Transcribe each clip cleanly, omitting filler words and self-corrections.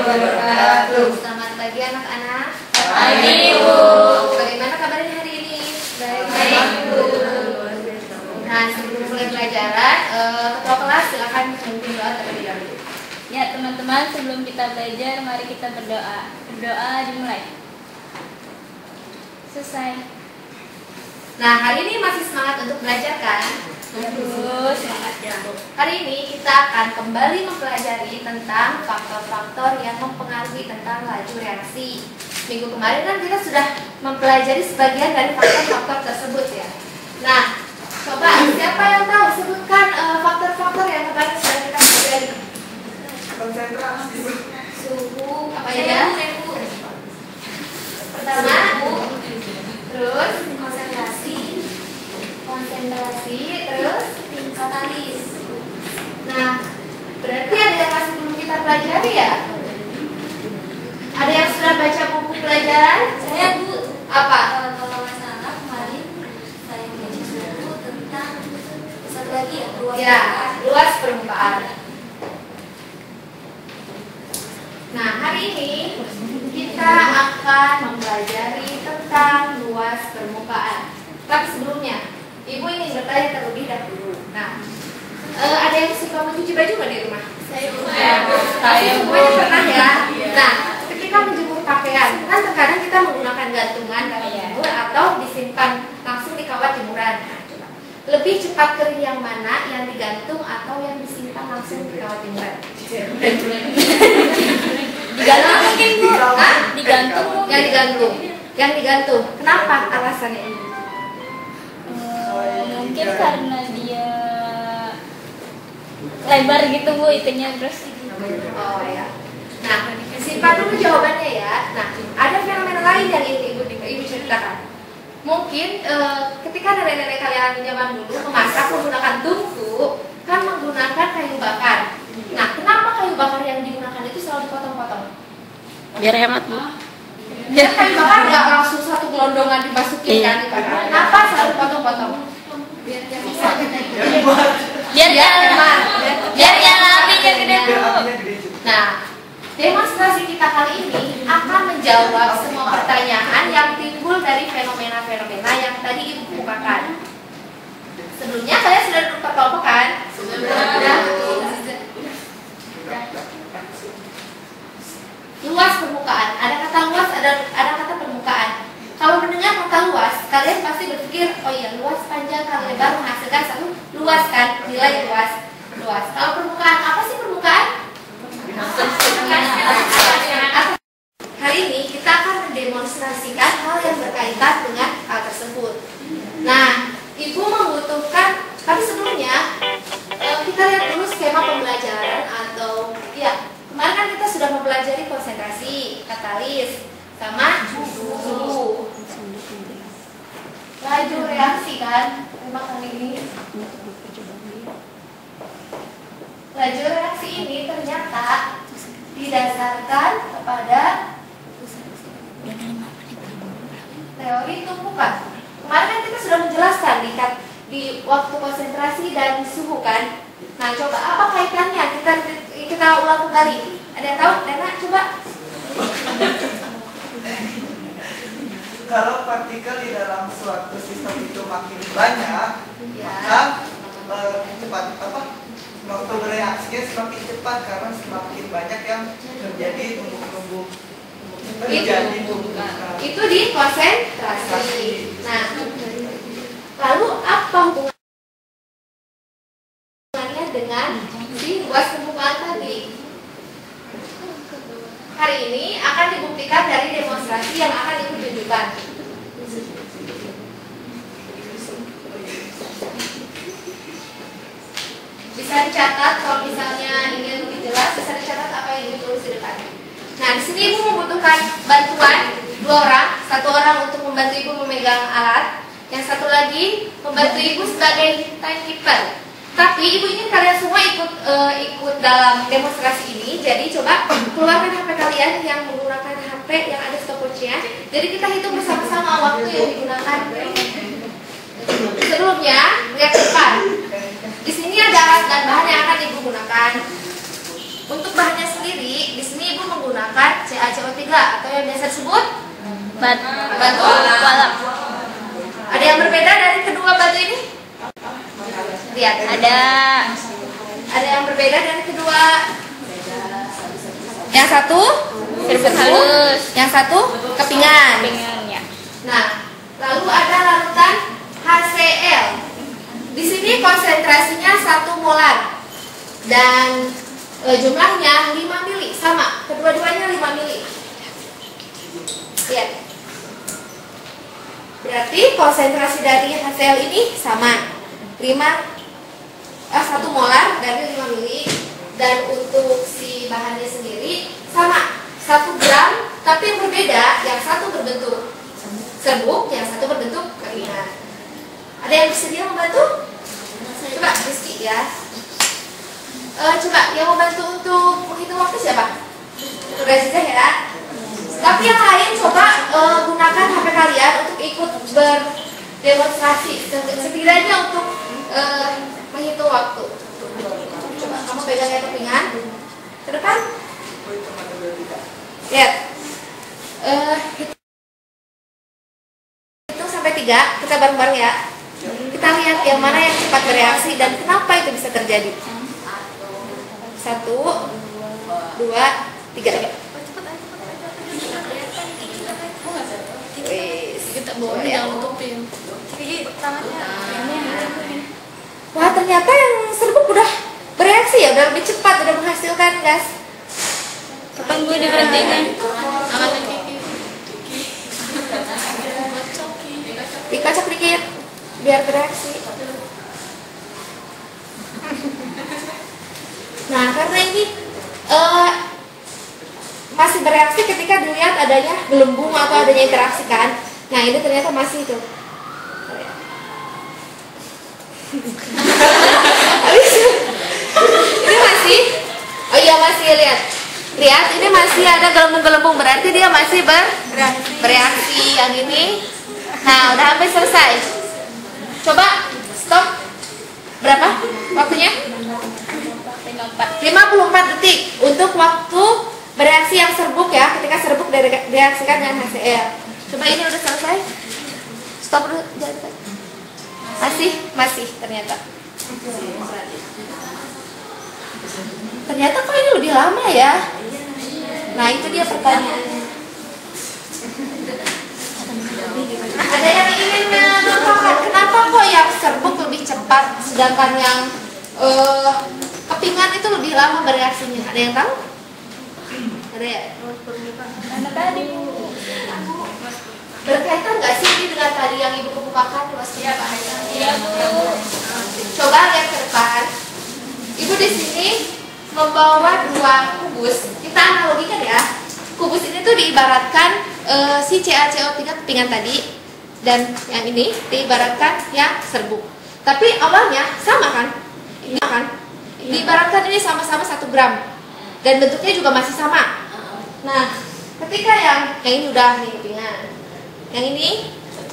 wabarakatuh. Selamat pagi anak-anak. Pagi, Bu. Bagaimana kabarnya hari ini? Baik, Bu. Nah, sebelum mulai pelajaran, ketua kelas silakan memimpin doa terlebih dahulu. Ya teman-teman, sebelum kita belajar, mari kita berdoa. Berdoa dimulai. Selesai. Nah, hari ini masih semangat untuk belajar kan? Terus semangat ya. Hari ini kita akan kembali mempelajari tentang faktor-faktor yang mempengaruhi tentang laju reaksi. Minggu kemarin kan kita sudah mempelajari sebagian dari faktor-faktor tersebut ya. Nah, coba siapa yang tahu sebutkan faktor-faktor yang kemarin sudah kita pelajari? Konsentrasi. Suhu, apa ya? Pertama, terus konsentrasi, terus katalis. Nah, berarti ada yang masih belum kita pelajari ya? Ada yang sudah baca buku pelajaran? Saya, Bu. Apa? Kalau nggak salah kemarin saya baca buku tentang satu lagi ya, luas permukaan. Nah, hari ini kita akan mempelajari tentang luas permukaan. Tapi sebelumnya, Ibu ingin bertanya terlebih dahulu. Nah, ada yang suka mencuci baju nggak di rumah? Saya semuanya pernah ya. Nah, ketika menjemur pakaian, kan terkadang kita menggunakan gantungan kawat jemur atau disimpan langsung di kawat jemuran. Nah, coba. Lebih cepat kering yang mana, yang digantung atau yang disimpan langsung di kawat jemuran? Digantung mungkin, Bu. Hah? Digantung mungkin. Yang digantung. Kenapa alasannya ini? Mungkin karena dia lebar gitu, Bu, itunya terus. Oh ya. Nah, simpan dulu jawabannya ya. Nah, ada fenomena lain yang ibu ceritakan. Mungkin ketika nenek-nenek kalian zaman dulu memasak menggunakan tungku, kan menggunakan kayu bakar. Nah, kenapa kayu bakar yang digunakan itu selalu dipotong-potong? Biar hemat, Bu. Biar kayu bakar nggak langsung satu gelondongan dimasukin kan dibakar. Kenapa selalu potong-potong? Biar yang apinya gede, Bu. Nah, demonstrasi kita kali ini akan menjawab semua pertanyaan yang timbul dari fenomena-fenomena yang tadi Ibu kemukakan. Sebelumnya kalian sudah duduk berkelompok kan? Sudah. Luas permukaan. Ada kata luas, ada kata permukaan. Kalau mendengar kata luas, kalian pasti berpikir, oh iya, luas, panjang, kali lebar menghasilkan satu luas kan, nilai luas. Kalau permukaan, apa sih permukaan? Hari ini kita akan mendemonstrasikan hal yang berkaitan dengan hal tersebut. Nah, Ibu membutuhkan, tapi sebelumnya kita lihat dulu skema pembelajaran atau ya, kemarin kan kita sudah mempelajari konsentrasi, katalis, sama suhu. Laju reaksi kan, memang kali ini. Laju reaksi ini ternyata didasarkan kepada teori tumpukan. Kemarin kan kita sudah menjelaskan di waktu konsentrasi dan suhu kan. Nah, coba apa kaitannya? Kita ulang kembali. Ada yang tahu? Dana, coba. Kalau partikel di dalam suatu sistem itu makin banyak, Ya. maka waktu bereaksinya semakin cepat karena semakin banyak yang terjadi tumbuk-tumbuk Itu di konsentrasi. Nah, lalu apa hubungannya dengan si luas permukaan tadi? Hari ini akan dibuktikan dari demonstrasi yang akan Ibu tunjukkan. Bisa dicatat kalau misalnya ingin lebih jelas, bisa dicatat apa yang Ibu tulis di depan. Nah, di sini Ibu membutuhkan bantuan 2 orang, 1 orang untuk membantu Ibu memegang alat, yang satu lagi membantu Ibu sebagai timekeeper. Tapi Ibu ingin kalian semua ikut dalam demonstrasi ini. Jadi coba keluarkan HP kalian yang menggunakan HP yang ada stopwatch-nya. Jadi kita hitung bersama-sama waktu yang digunakan. Sebelumnya lihat depan. Di sini ada alat dan bahan yang akan Ibu gunakan. Untuk bahannya sendiri, di sini Ibu menggunakan menggunakan CaCO3 atau yang biasa disebut batu Walam. Ada yang berbeda dari kedua batu ini? Lihat, ada yang berbeda dari kedua. Yang satu Serbuk halus. yang satu kepingan. Pingannya. Nah, lalu ada larutan HCl. Di sini konsentrasinya 1 molar dan jumlahnya 5 mili, sama. Kedua-duanya 5 mili. Lihat. Berarti konsentrasi dari HCl ini sama. 1 molar dari 5 mili, dan untuk si bahannya sendiri sama, 1 gram, tapi yang berbeda, yang satu berbentuk serbuk, yang satu berbentuk kepingan. Ada yang bersedia membantu? Coba Rizky ya. Coba yang membantu untuk menghitung waktu siapa? Razizah ya. Tapi yang lain coba gunakan HP kalian untuk ikut berdemonstrasi, setidaknya untuk menghitung waktu. Coba kamu pegang ya kepingan ke depan. Lihat. Hitung sampai 3, kita bareng-bareng ya. Kita lihat yang mana yang cepat bereaksi dan kenapa itu bisa terjadi. 1, 2, 3. Kita bawa jangan tutupin. Wah, ternyata yang serbuk udah bereaksi ya, udah lebih cepat, udah menghasilkan gas. Kapan gue diberhentiin? Angkatan Kiki. Dikocok dikit biar bereaksi. Nah, karena ini masih bereaksi ketika dilihat adanya gelembung atau adanya interaksi kan. Nah, ini ternyata masih itu. Ini masih, oh iya masih, lihat ini masih ada gelembung-gelembung, berarti dia masih bereaksi. Yang ini, nah udah hampir selesai. Coba stop. Berapa waktunya? 54 detik untuk waktu bereaksi yang serbuk ya, ketika serbuk direaksikan dengan HCl. Coba ini udah selesai. Stop dulu, jangan. Masih ternyata. Ternyata kok ini lebih lama ya. Nah, itu dia pertanyaannya. Ada yang ingin menambahkan kenapa kok yang serbuk lebih cepat sedangkan yang kepingan itu lebih lama bereaksinya? Ada yang tahu? Ada ya? Tadi Berkaitan nggak sih ini dengan tadi yang ibu kemukakan luas permukaan? Iya, Bu. Coba lihat ke depan. Ibu di sini membawa 2 kubus. Kita analogikan ya. Kubus ini tuh diibaratkan si CaCO3 kepingan tadi, dan yang ini diibaratkan yang serbuk. Tapi awalnya sama kan? Ini kan? Diibaratkan ini sama-sama 1 gram dan bentuknya juga masih sama. Nah, ketika yang ini udah nih kepingan, yang ini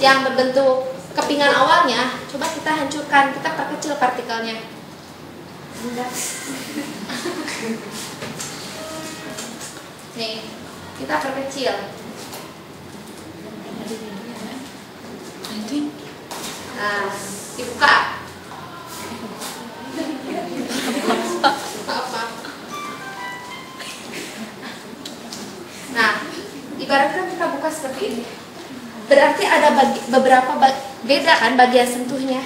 yang berbentuk kepingan awalnya, coba kita hancurkan, kita perkecil partikelnya. Nih, kita perkecil. Nah, dibuka. Nah, ibaratkan kita buka seperti ini. Berarti ada beberapa beda kan bagian sentuhnya.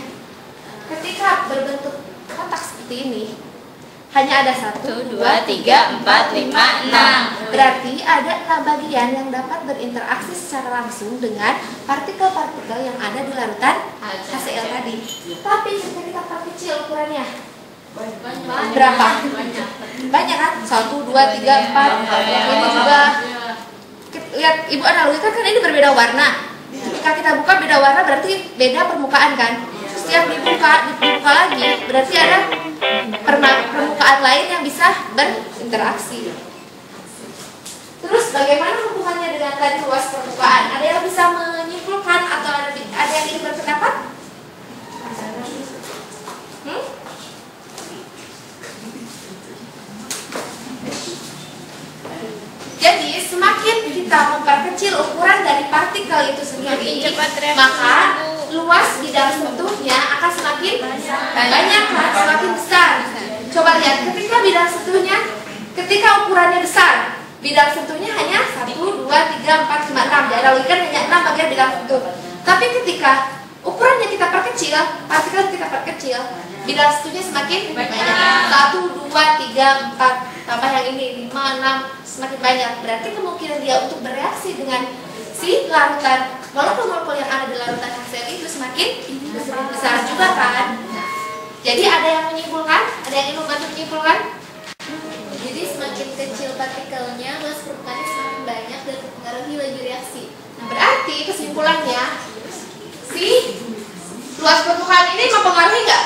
Ketika berbentuk kotak seperti ini, hanya ada 1, 2, 3, 4, 5, 6. Berarti ada 6 bagian yang dapat berinteraksi secara langsung dengan partikel-partikel yang ada di larutan HCl tadi. Tapi jika kita perkecil ukurannya, berapa? Banyak kan? 1, 2, 3, 4. Ini juga. Lihat, ibu analogikan kan ini berbeda warna. Ketika kita buka beda warna berarti beda permukaan kan. Setiap dibuka lagi berarti ada permukaan lain yang bisa berinteraksi. Terus bagaimana hubungannya dengan tadi luas permukaan? Ada yang bisa menyimpulkan atau ada yang ingin berpendapat? Jadi semakin kita memperkecil ukuran dari partikel itu sendiri, maka luas bidang sentuhnya akan semakin banyak kan, semakin besar. Coba lihat, ketika bidang sentuhnya, ketika ukurannya besar, bidang sentuhnya hanya 1, 2, 3, 4, 5, 6. Dianalogikan hanya 6 bagian bidang sentuh. Tapi ketika ukurannya kita perkecil, partikel kita perkecil, bidang sentuhnya semakin banyak. 1, 2, 3, 4, tambah yang ini 5, 6, semakin banyak. Berarti kemungkinan dia untuk bereaksi dengan si larutan molekul-molekul yang ada di larutan HCl itu semakin besar juga kan. Jadi ada yang menyimpulkan? Ada yang ingin membantu menyimpulkan? Jadi semakin kecil partikelnya, luas permukaannya semakin banyak dan mempengaruhi laju reaksi. Nah, berarti kesimpulannya si luas permukaan ini mempengaruhi nggak?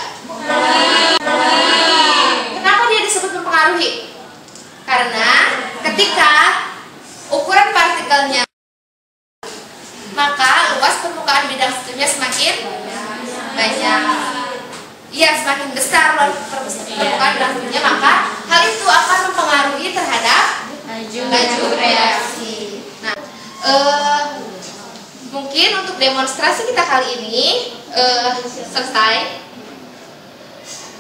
Kenapa dia disebut mempengaruhi? Karena ketika ukuran partikelnya, maka luas permukaan bidang sentuhnya semakin banyak. Iya, semakin besar luas permukaan bidang sentuhnya, maka hal itu akan mempengaruhi terhadap laju reaksi. Nah, mungkin untuk demonstrasi kita kali ini selesai.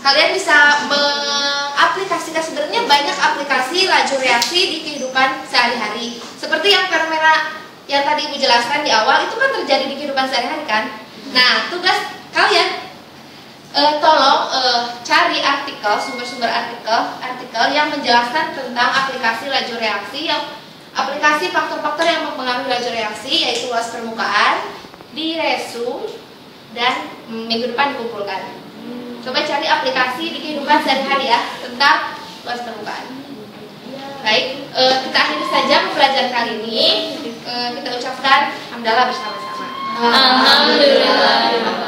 Kalian bisa mengaplikasikan, sebenarnya banyak aplikasi laju reaksi di kehidupan sehari-hari. Seperti yang fenomena yang tadi Ibu jelaskan di awal, itu kan terjadi di kehidupan sehari-hari kan. Nah, tugas kalian tolong cari artikel, sumber-sumber artikel yang menjelaskan tentang aplikasi laju reaksi, yang aplikasi faktor-faktor yang mempengaruhi laju reaksi, yaitu luas permukaan, di resume, dan minggu depan dikumpulkan. Coba cari aplikasi di kehidupan sehari-hari ya tentang luas permukaan. Baik, kita akhiri saja pembelajaran kali ini. Kita ucapkan hamdalah bersama-sama. Alhamdulillah.